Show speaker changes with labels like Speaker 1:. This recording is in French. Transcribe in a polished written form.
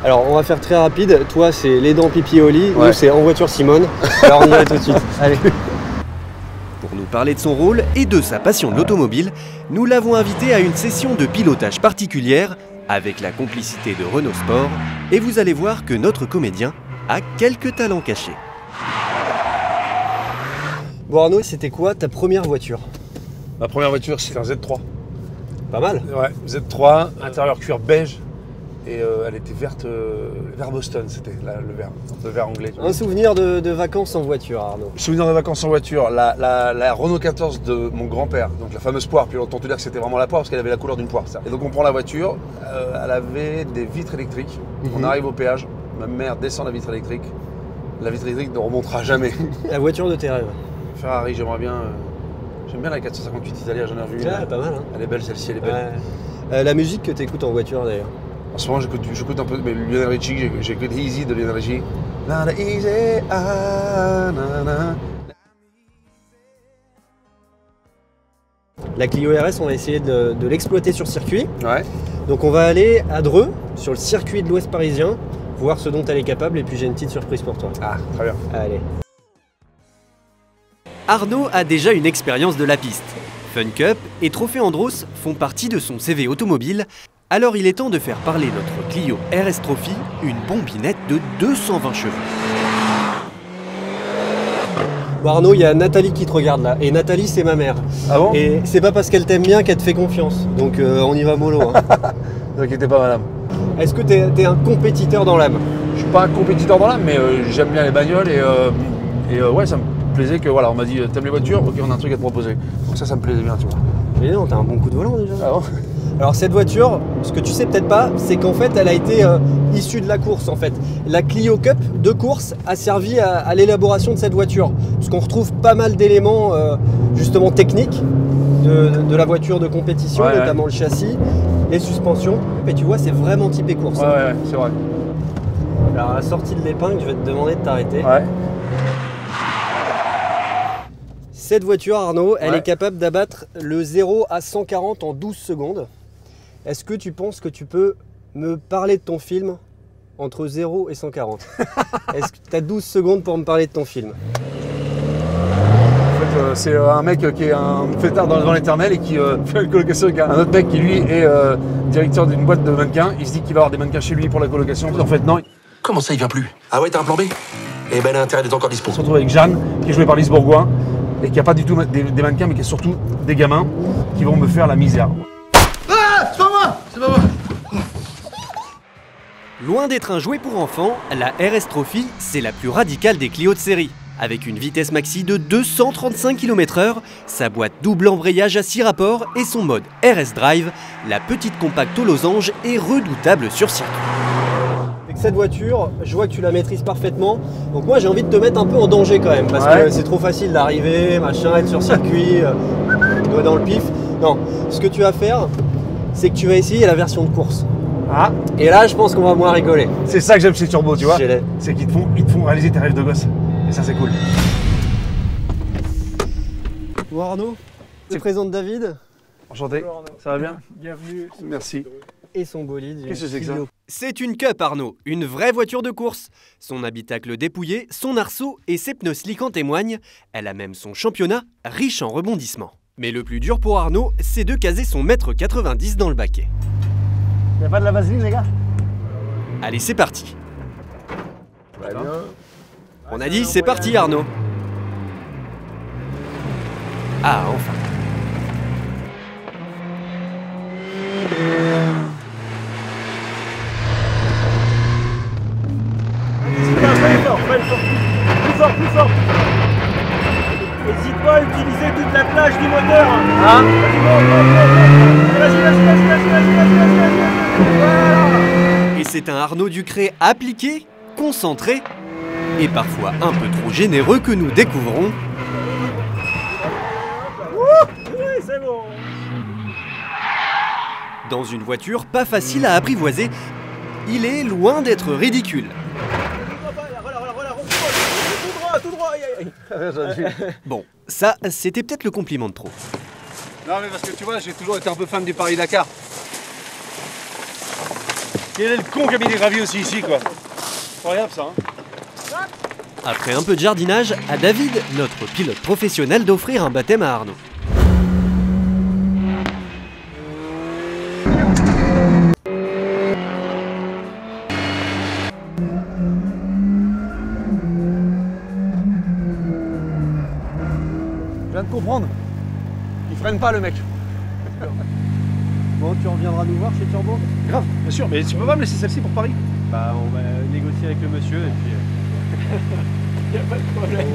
Speaker 1: Alors on va faire très rapide, toi c'est les dents pipi au lit,
Speaker 2: Ouais.
Speaker 1: nous c'est en voiture Simone. Alors on y va tout de suite, allez.
Speaker 3: Pour nous parler de son rôle et de sa passion de l'automobile, nous l'avons invité à une session de pilotage particulière avec la complicité de Renault Sport et vous allez voir que notre comédien a quelques talents cachés.
Speaker 1: Bon Arnaud, c'était quoi ta première voiture?
Speaker 2: Ma première voiture, c'était un Z3.
Speaker 1: Pas mal.
Speaker 2: Ouais, Z3, intérieur cuir beige. Et elle était verte, vert Boston, c'était le vert anglais.
Speaker 1: Un souvenir de vacances en voiture Arnaud.
Speaker 2: Souvenir de vacances en voiture, la Renault 14 de mon grand-père, donc la fameuse poire, puis autant te dire que c'était vraiment la poire parce qu'elle avait la couleur d'une poire. Ça. Et donc on prend la voiture, elle avait des vitres électriques, on arrive au péage, ma mère descend la vitre électrique ne remontera jamais.
Speaker 1: La voiture de tes rêves.
Speaker 2: Ferrari, j'aimerais bien, j'aime bien la 458 Italia, j'en ai revu une.
Speaker 1: Ah, pas mal hein.
Speaker 2: Elle est belle celle-ci, elle est belle.
Speaker 1: Ouais. La musique que tu écoutes en voiture d'ailleurs.
Speaker 2: En ce moment, j'écoute un peu mais Lionel Richie, j'écoute Easy de Lionel Richie. Not easy,
Speaker 1: La Clio RS, on va essayer de l'exploiter sur circuit.
Speaker 2: Ouais.
Speaker 1: Donc on va aller à Dreux, sur le circuit de l'Ouest parisien, voir ce dont elle est capable et puis j'ai une petite surprise pour toi.
Speaker 2: Ah, très bien.
Speaker 1: Allez.
Speaker 3: Arnaud a déjà une expérience de la piste. Fun Cup et Trophée Andros font partie de son CV automobile. Alors il est temps de faire parler notre Clio RS Trophy, une bombinette de 220 chevaux.
Speaker 1: Bon Arnaud, il y a Nathalie qui te regarde là, et Nathalie c'est ma mère.
Speaker 2: Ah bon?
Speaker 1: Et c'est pas parce qu'elle t'aime bien qu'elle te fait confiance, donc on y va mollo. Hein.
Speaker 2: Ne vous inquiétez pas, madame.
Speaker 1: Est-ce que t'es un compétiteur dans l'âme?
Speaker 2: Je suis pas un compétiteur dans l'âme, mais j'aime bien les bagnoles et ouais, ça me plaisait que voilà, on m'a dit t'aimes les voitures, ok, on a un truc à te proposer. Donc ça me plaisait bien, tu vois.
Speaker 1: Mais non, t'as un bon coup de volant déjà.
Speaker 2: Ah bon?
Speaker 1: Alors cette voiture, ce que tu sais peut-être pas, c'est qu'en fait elle a été issue de la course en fait. La Clio Cup de course a servi à l'élaboration de cette voiture. Parce qu'on retrouve pas mal d'éléments justement techniques de la voiture de compétition,
Speaker 2: Ouais,
Speaker 1: notamment le châssis, les suspensions. Et tu vois, c'est vraiment typé course.
Speaker 2: Ouais, ouais, c'est vrai.
Speaker 1: Alors à la sortie de l'épingle, je vais te demander de t'arrêter.
Speaker 2: Ouais.
Speaker 1: Cette voiture Arnaud, elle
Speaker 2: Ouais.
Speaker 1: est capable d'abattre le 0 à 140 en 12 secondes. Est-ce que tu penses que tu peux me parler de ton film entre 0 et 140? Est-ce que tu as 12 secondes pour me parler de ton film?
Speaker 2: En fait, c'est un mec qui est un fêtard dans l'éternel et qui fait une colocation avec un autre mec qui lui est directeur d'une boîte de mannequins. Il se dit qu'il va avoir des mannequins chez lui pour la colocation. En fait, non.
Speaker 4: Comment ça, il vient plus? Ah ouais, t'as un plan B? Eh ben, l'intérêt est encore dispo.
Speaker 2: On se retrouve avec Jeanne, qui est jouée par Lise Bourgoin, et qui n'a pas du tout des mannequins, mais qui est surtout des gamins qui vont me faire la misère.
Speaker 3: Loin d'être un jouet pour enfants, la RS Trophy, c'est la plus radicale des Clio de série. Avec une vitesse maxi de 235 km/h, sa boîte double embrayage à 6 rapports et son mode RS Drive, la petite compacte au losange est redoutable sur circuit.
Speaker 1: Avec cette voiture, je vois que tu la maîtrises parfaitement. Donc moi j'ai envie de te mettre un peu en danger quand même. Parce
Speaker 2: Ouais.
Speaker 1: que c'est trop facile d'arriver, machin, être sur circuit, doigt dans le pif. Non, ce que tu vas faire, c'est que tu vas essayer la version de course.
Speaker 2: Ah,
Speaker 1: Et là, je pense qu'on va moins rigoler.
Speaker 2: c'est ça que j'aime chez Turbo, tu vois.
Speaker 1: J'ai les-
Speaker 2: C'est qu'ils te font réaliser tes rêves de gosse. Et ça, c'est cool.
Speaker 1: Bon Arnaud, je te présente David
Speaker 2: Enchanté. Ça va bien?
Speaker 1: Bienvenue.
Speaker 2: Merci.
Speaker 1: Et son bolide.
Speaker 2: Qu'est-ce que c'est que ça?
Speaker 3: C'est une Cup Arnaud, une vraie voiture de course. Son habitacle dépouillé, son arceau et ses pneus slick en témoignent. Elle a même son championnat, riche en rebondissements. Mais le plus dur pour Arnaud, c'est de caser son mètre 90 dans le baquet.
Speaker 2: Y'a pas de la vaseline, les gars?
Speaker 3: Allez, c'est parti. On a dit, c'est parti Arnaud. Ah, enfin.
Speaker 5: Plus fort. N'hésite pas à utiliser toute la plage du moteur.
Speaker 2: Hein?
Speaker 5: Vas-y.
Speaker 3: Et c'est un Arnaud Ducré appliqué, concentré et parfois un peu trop généreux que nous découvrons.
Speaker 5: Oui, c'est bon.
Speaker 3: Dans une voiture pas facile à apprivoiser, il est loin d'être ridicule.
Speaker 5: Voilà. Tout droit. Aïe.
Speaker 3: Bon, ça, c'était peut-être le compliment de trop.
Speaker 2: Non, mais parce que tu vois, j'ai toujours été un peu fan du Paris-Dakar.
Speaker 5: Quel est le con qui a mis des graviers aussi ici, quoi? Incroyable ça, hein.
Speaker 3: Après un peu de jardinage, à David, notre pilote professionnel, d'offrir un baptême à Arnaud.
Speaker 2: Je viens de comprendre. Il freine pas le mec.
Speaker 1: Bon, tu reviendras nous voir chez Turbo?
Speaker 5: Grave, bien sûr, mais tu peux pas me laisser celle-ci pour Paris?
Speaker 1: Bah, on va négocier avec le monsieur et puis...
Speaker 5: Y a pas de problème.